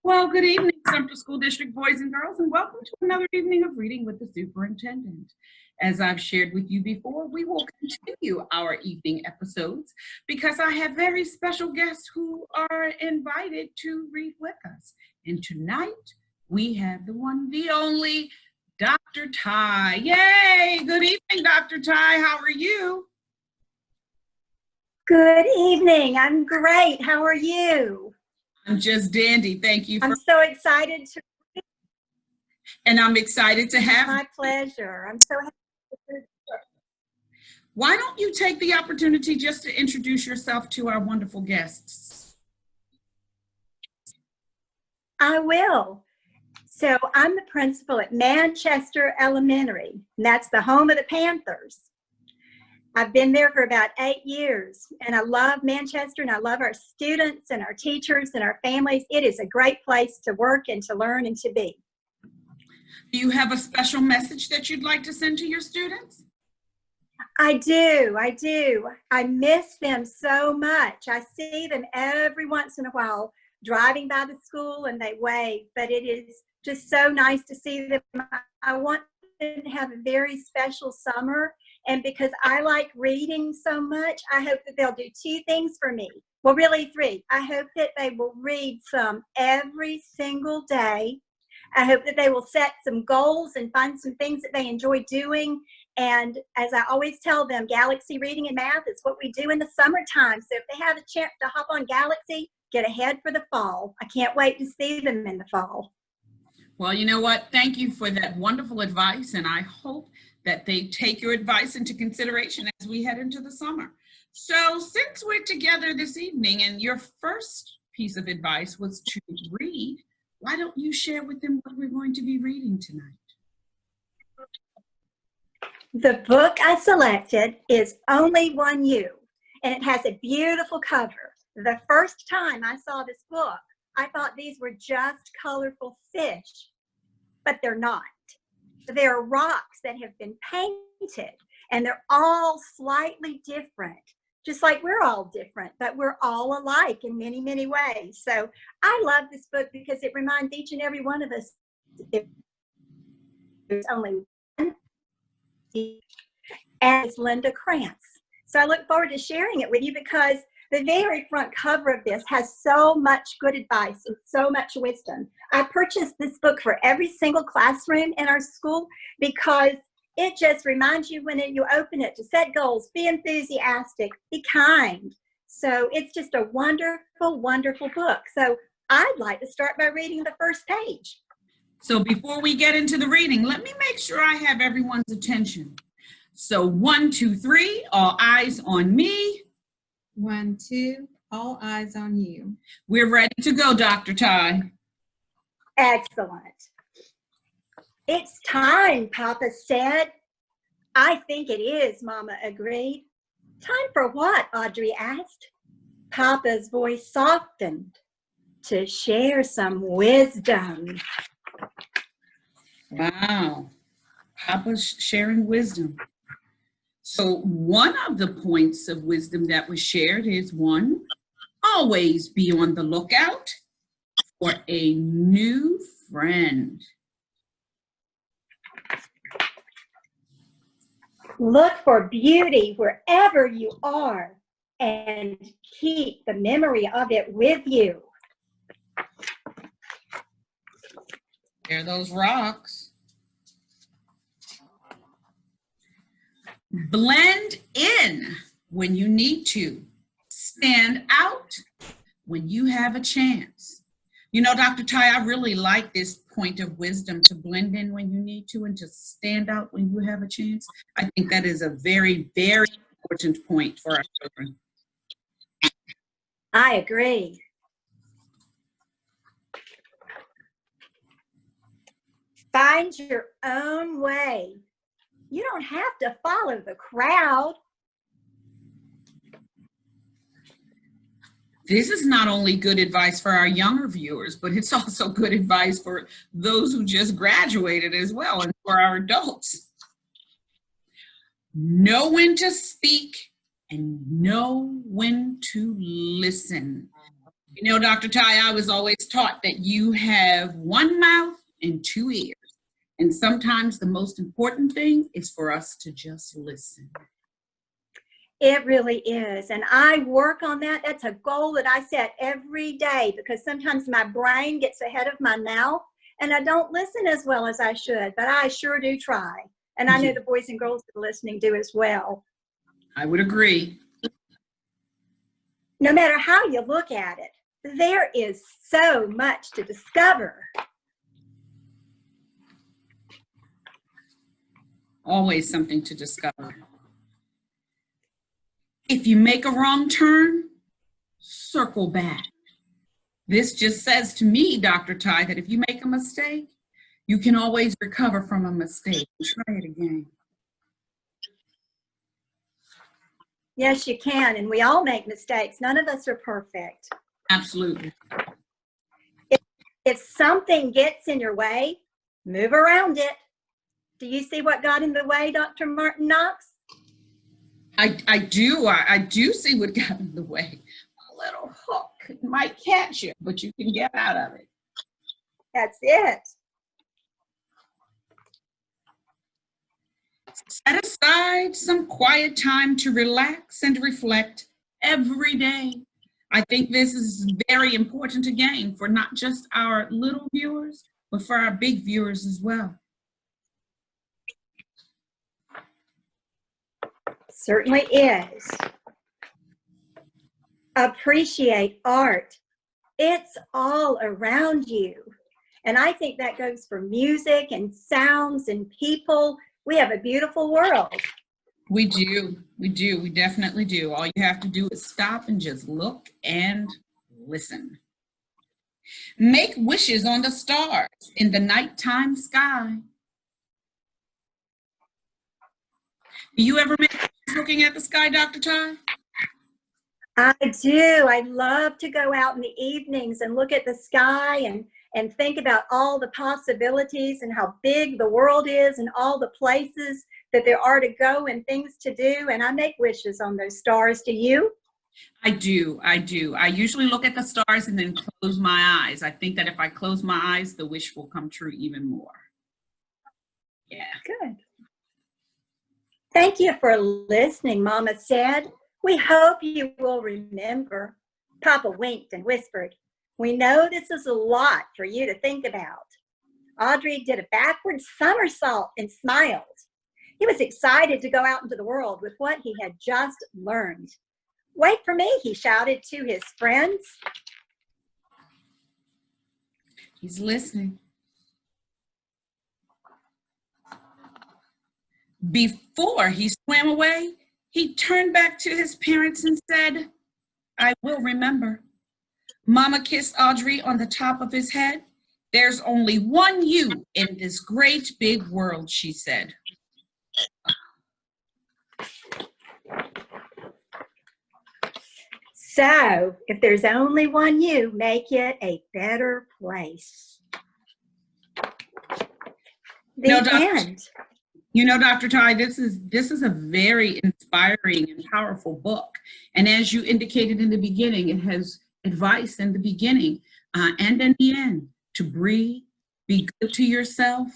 Well, good evening, Central School District boys and girls, and welcome to another evening of Reading with the Superintendent. As I've shared with you before, we will continue our evening episodes because I have very special guests who are invited to read with us. And tonight, we have the one, the only, Dr. Ty. Yay! Good evening, Dr. Ty. How are you? Good evening. I'm great. How are you? I'm just dandy. Thank you. I'm so excited to read. And I'm excited to have My pleasure. I'm so happy. Why don't you take the opportunity just to introduce yourself to our wonderful guests? I will. So I'm the principal at Manchester Elementary, and that's the home of the Panthers. I've been there for about 8 years, and I love Manchester, and I love our students and our teachers and our families. It is a great place to work and to learn and to be. Do you have a special message that you'd like to send to your students? I do. I miss them so much. I see them every once in a while driving by the school and they wave, but it is just so nice to see them. I want them to have a very special summer, and because I like reading so much, I hope that they'll do 2 things for me. Well, really 3. I hope that they will read some every single day. I hope that they will set some goals and find some things that they enjoy doing. And as I always tell them, Galaxy Reading and Math is what we do in the summertime. So if they have a chance to hop on Galaxy, get ahead for the fall. I can't wait to see them in the fall. Well, you know what? Thank you for that wonderful advice, and I hope that they take your advice into consideration as we head into the summer. So since we're together this evening and your first piece of advice was to read, why don't you share with them what we're going to be reading tonight? The book I selected is Only One You, and it has a beautiful cover. The first time I saw this book, I thought these were just colorful fish, but they're not. They're rocks that have been painted, and they're all slightly different, just like we're all different, but we're all alike in many, many ways. So I love this book because it reminds each and every one of us there's only one, and it's Linda Krantz. So I look forward to sharing it with you because the very front cover of this has so much good advice and so much wisdom. I purchased this book for every single classroom in our school because it just reminds you when you open it to set goals, be enthusiastic, be kind. So it's just a wonderful, wonderful book. So I'd like to start by reading the first page. So before we get into the reading, let me make sure I have everyone's attention. So 1, 2, 3, all eyes on me. 1, 2, all eyes on you. We're ready to go, Dr. Ty. Excellent. It's time, Papa said. I think it is, Mama agreed. Time for what? Audrey asked. Papa's voice softened. To share some wisdom. Wow. Papa's sharing wisdom. So one of the points of wisdom that was shared is 1, always be on the lookout for a new friend. Look for beauty wherever you are and keep the memory of it with you. There are those rocks. Blend in when you need to. Stand out when you have a chance. You know, Dr. Ty, I really like this point of wisdom, to blend in when you need to and to stand out when you have a chance. I think that is a very, very important point for our children. I agree. Find your own way. You don't have to follow the crowd. This is not only good advice for our younger viewers, but it's also good advice for those who just graduated as well, and for our adults. Know when to speak and know when to listen. You know, Dr. Ty, I was always taught that you have one mouth and two ears. And sometimes the most important thing is for us to just listen. It really is. And I work on that. That's a goal that I set every day because sometimes my brain gets ahead of my mouth and I don't listen as well as I should, but I sure do try. And I know the boys and girls that are listening do as well. I would agree. No matter how you look at it, there is so much to discover. Always something to discover. If you make a wrong turn, circle back. This just says to me, Dr. Ty, that if you make a mistake, you can always recover from a mistake. Try it again. Yes, you can. And we all make mistakes. None of us are perfect. Absolutely. If something gets in your way, move around it. Do you see what got in the way, Dr. Martin-Knox? I do see what got in the way. A little hook might catch you, but you can get out of it. That's it. Set aside some quiet time to relax and reflect every day. I think this is very important again for not just our little viewers, but for our big viewers as well. Certainly is. Appreciate art. It's all around you. And I think that goes for music and sounds and people. We have a beautiful world. We do. We definitely do. All you have to do is stop and just look and listen. Make wishes on the stars in the nighttime sky. Do you ever make wishes looking at the sky, Dr. Ty? I do. I love to go out in the evenings and look at the sky and think about all the possibilities and how big the world is and all the places that there are to go and things to do. And I make wishes on those stars. Do you? I do. I usually look at the stars and then close my eyes. I think that if I close my eyes, the wish will come true even more. Yeah. Good. Thank you for listening, Mama said. We hope you will remember. Papa winked and whispered, we know this is a lot for you to think about. Audrey did a backward somersault and smiled. He was excited to go out into the world with what he had just learned. Wait for me, he shouted to his friends. He's listening. Before he swam away, he turned back to his parents and said, I will remember. Mama kissed Audrey on the top of his head. There's only one you in this great big world, she said. So, if there's only one you, make it a better place. The end. You know, Dr. Ty, this is a very inspiring and powerful book. And as you indicated in the beginning, it has advice in the beginning and in the end to breathe, be good to yourself,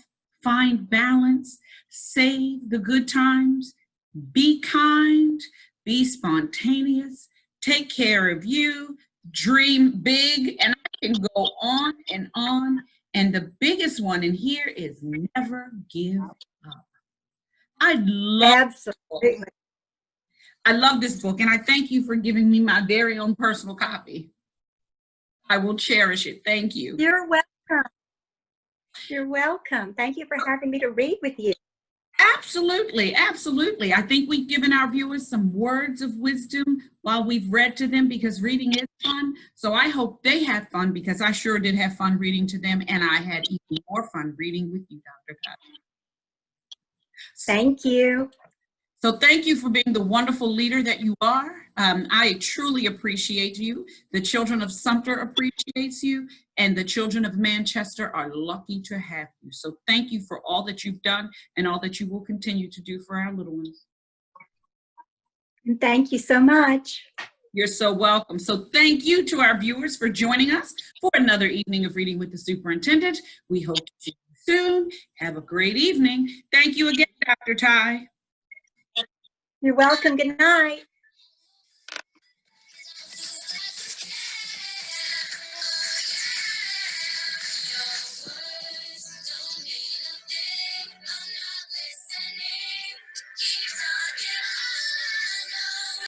find balance, save the good times, be kind, be spontaneous, take care of you, dream big, and I can go on and on. And the biggest one in here is never give up. I love this book, and I thank you for giving me my very own personal copy. I will cherish it. Thank you. You're welcome. You're welcome. Thank you for having me to read with you. Absolutely, absolutely. I think we've given our viewers some words of wisdom while we've read to them because reading is fun. So I hope they had fun because I sure did have fun reading to them, and I had even more fun reading with you, Dr. Ty. Thank you. So thank you for being the wonderful leader that you are. I truly appreciate you. The children of Sumter appreciates you, and the children of Manchester are lucky to have you. So thank you for all that you've done and all that you will continue to do for our little ones. And thank you so much. You're so welcome. So thank you to our viewers for joining us for another evening of Reading with the Superintendent. We hope to see you soon. Have a great evening. Thank you again, Dr. Ty. You're welcome. Good night.